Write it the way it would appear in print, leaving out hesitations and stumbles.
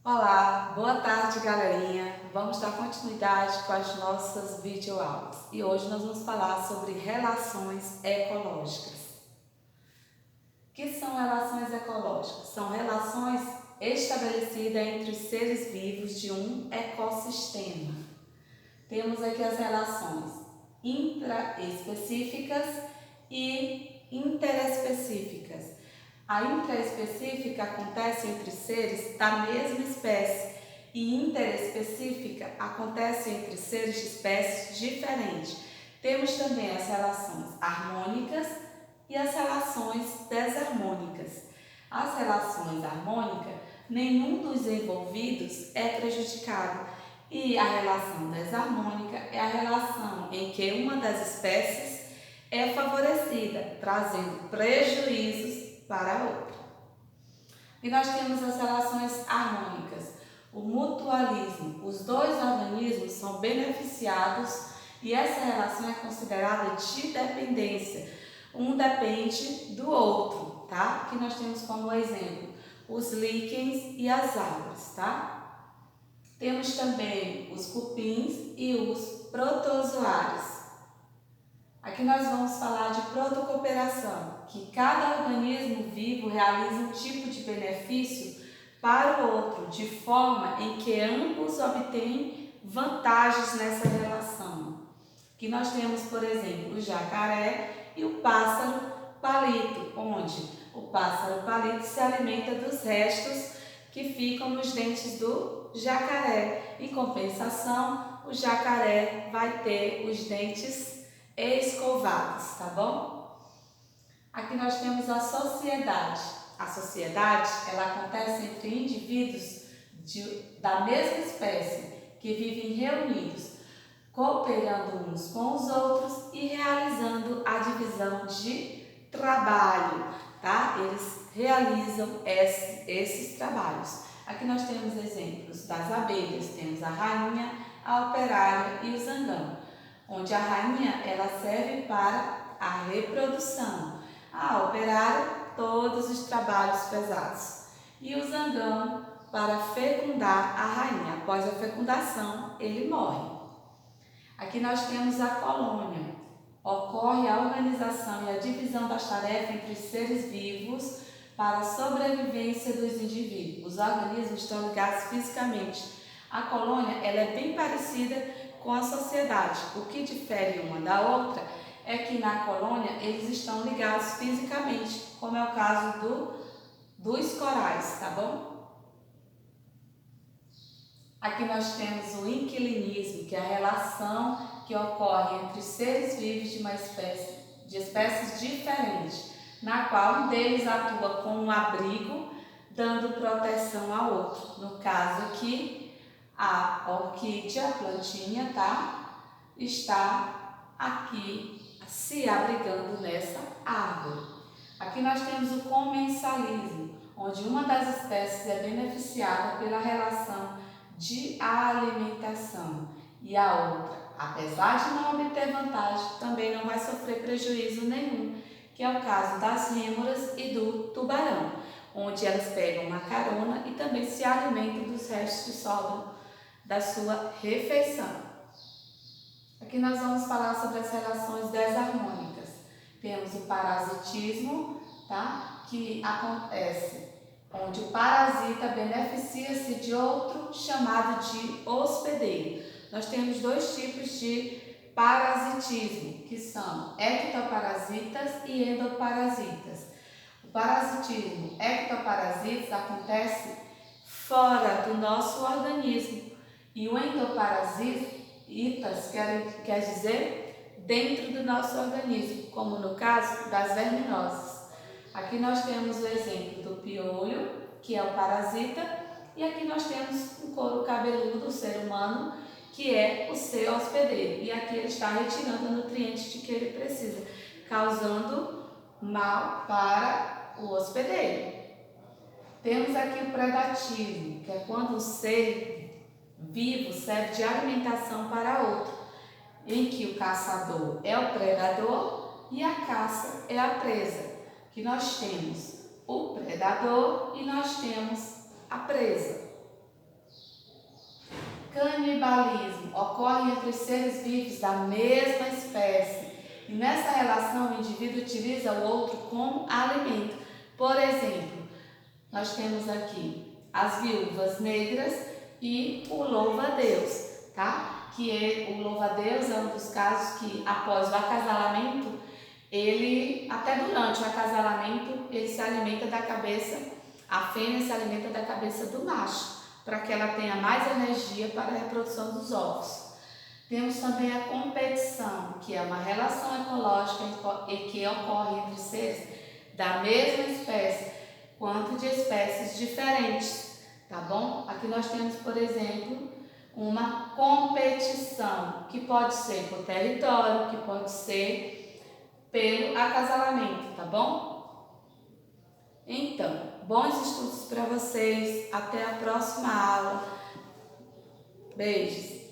Olá, boa tarde, galerinha. Vamos dar continuidade com as nossas videoaulas e hoje nós vamos falar sobre relações ecológicas. O que são relações ecológicas? São relações estabelecidas entre os seres vivos de um ecossistema. Temos aqui as relações intraespecíficas e interespecíficas. A intraespecífica acontece entre seres da mesma espécie e interespecífica acontece entre seres de espécies diferentes. Temos também as relações harmônicas e as relações desarmônicas. As relações harmônicas, nenhum dos envolvidos é prejudicado, e a relação desarmônica é a relação em que uma das espécies é favorecida, trazendo prejuízos para a outra. E nós temos as relações harmônicas, o mutualismo. Os dois organismos são beneficiados e essa relação é considerada de dependência. Um depende do outro, tá? Que nós temos como exemplo os líquens e as árvores, tá? Temos também os cupins e os protozoários. Aqui nós vamos falar de protocooperação, que cada organismo vivo realiza um tipo de benefício para o outro, de forma em que ambos obtêm vantagens nessa relação. Aqui nós temos, por exemplo, o jacaré e o pássaro palito, onde o pássaro palito se alimenta dos restos que ficam nos dentes do jacaré. Em compensação, o jacaré vai ter os dentes escovados, tá bom? Aqui nós temos a sociedade. A sociedade, ela acontece entre indivíduos da mesma espécie que vivem reunidos, cooperando uns com os outros e realizando a divisão de trabalho, tá? Eles realizam esses trabalhos. Aqui nós temos exemplos das abelhas, temos a rainha, a operária e o zangão, onde a rainha ela serve para a reprodução, a operária todos os trabalhos pesados e o zangão para fecundar a rainha. Após a fecundação ele morre. Aqui nós temos a colônia. Ocorre a organização e a divisão das tarefas entre os seres vivos para a sobrevivência dos indivíduos. Os organismos estão ligados fisicamente. A colônia ela é bem parecida com a sociedade. O que difere uma da outra é que na colônia eles estão ligados fisicamente, como é o caso dos corais, tá bom? Aqui nós temos o inquilinismo, que é a relação que ocorre entre seres vivos de espécies diferentes, na qual um deles atua como um abrigo, dando proteção ao outro. No caso aqui, a orquídea, a plantinha, tá? Está aqui se abrigando nessa árvore. Aqui nós temos o comensalismo, onde uma das espécies é beneficiada pela relação de alimentação e a outra, apesar de não obter vantagem, também não vai sofrer prejuízo nenhum, que é o caso das rêmoras e do tubarão, onde elas pegam uma carona e também se alimentam dos restos que sobram da sua refeição. Aqui nós vamos falar sobre as relações desarmônicas. Temos o parasitismo, tá? Que acontece onde o parasita beneficia-se de outro chamado de hospedeiro. Nós temos dois tipos de parasitismo, que são ectoparasitas e endoparasitas. O parasitismo ectoparasitas acontece fora do nosso organismo e o endoparasitas quer dizer dentro do nosso organismo, como no caso das verminoses. Aqui nós temos o exemplo do piolho, que é o parasita, e aqui nós temos o couro cabeludo do ser humano, que é o seu hospedeiro. E aqui ele está retirando o nutriente de que ele precisa, causando mal para o hospedeiro. Temos aqui o predativo, que é quando o ser vivo serve de alimentação para outro, em que o caçador é o predador e a caça é a presa. Que nós temos o predador e nós temos a presa. canibalismo ocorre entre seres vivos da mesma espécie e nessa relação o indivíduo utiliza o outro como alimento. Por exemplo, nós temos aqui as viúvas negras e o louva-a-Deus, tá? O louva-a-Deus é um dos casos que após o acasalamento, até durante o acasalamento, ele se alimenta da cabeça, a fêmea se alimenta da cabeça do macho, para que ela tenha mais energia para a reprodução dos ovos. Temos também a competição, que é uma relação ecológica que ocorre entre seres da mesma espécie, quanto de espécies diferentes, tá bom? Aqui nós temos, por exemplo, uma competição, que pode ser por território, que pode ser pelo acasalamento, tá bom? Então, bons estudos para vocês, até a próxima aula. Beijos!